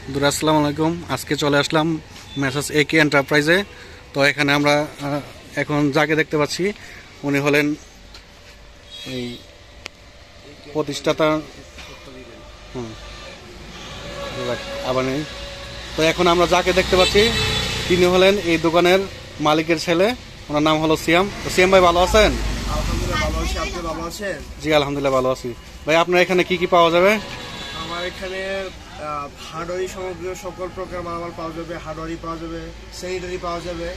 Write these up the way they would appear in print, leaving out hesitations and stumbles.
বন্ধুরা আসসালামু আলাইকুম। আজকে চলে আসলাম মেসার্স একে এন্টারপ্রাইজে। তো এখানে আমরা এখন যাকে দেখতে পাচ্ছি উনি হলেন এই প্রতিষ্ঠাতা। আবার নেই। তো এখন আমরা যাকে দেখতে পাচ্ছি তিনি হলেন এই দোকানের মালিকের ছেলে, ওনার নাম হলো সিয়াম। তো সিয়াম ভাই ভালো আছেন? আলহামদুলিল্লাহ ভালো আছি, আপনি ভালো আছেন? জি আলহামদুলিল্লাহ ভালো আছি। ভাই আপনার এখানে কি কি পাওয়া যাবে? আমার এখানে হার্ডওয়ারি সামগ্রী সকল প্রকার মালামাল পাওয়া যাবে। হার্ডওয়ারি পাওয়া যাবে, স্যানিটারি পাওয়া যাবে,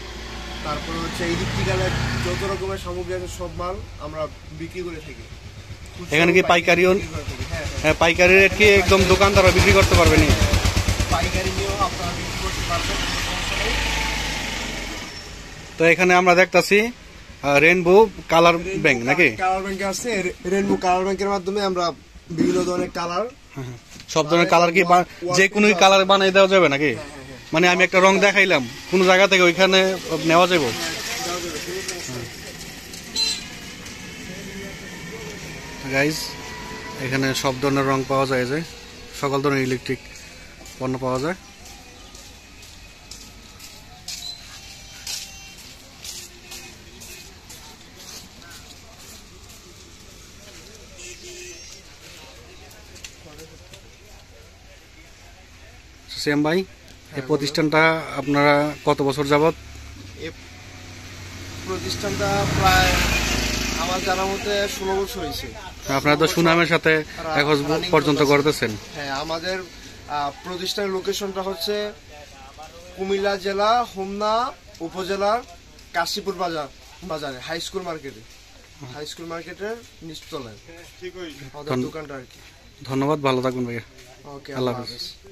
তারপর হচ্ছে ইলেকট্রিক্যালের যত রকমের সামগ্রী আছে সব মাল আমরা বিক্রি করে থাকি। এখানে কি পাইকারিও? হ্যাঁ, পাইকারি রেট কি একদম দোকানদাররা বিক্রি করতে পারবেন? পাইকারি নিয়েও আপনারা বিক্রি করতে পারবেন। তো এখানে আমরা দেখতাছি রেইনবো কালার ব্যাংক নাকি? কালার ব্যাংক আছে, রেইনবো কালার ব্যাংকের মাধ্যমে আমরা বিভিন্ন ধরনের কালার, সব ধরনের কালার কি যে কোনো কালার বানিয়ে দেওয়া যাবে নাকি? মানে আমি একটা রং দেখাইলাম কোন জায়গা থেকে ওইখানে নেওয়া যাবে? গাইজ এখানে সব ধরনের রং পাওয়া যায়, যে সকল ধরনের ইলেকট্রিক পণ্য পাওয়া যায়। সিয়াম ভাই, এই প্রতিষ্ঠানটা আপনারা কত বছর যাবত? এই প্রতিষ্ঠানটা প্রায় আমার জানা মতে 16 বছর হয়েছে। আপনারা তো সুনামের সাথে এখন পর্যন্ত করতেছেন। হ্যাঁ, আমাদের প্রতিষ্ঠানের লোকেশনটা হচ্ছে কুমিল্লা জেলা হোমনা উপজেলার কাশীপুর বাজারে হাই স্কুল মার্কেটের নিচতলায় আমাদের দোকানটা আর কি। ধন্যবাদ, ভালো থাকবেন ভাইয়া। ওকে, আল্লাহ আল্লাহ হাফেজ। হাফেজ।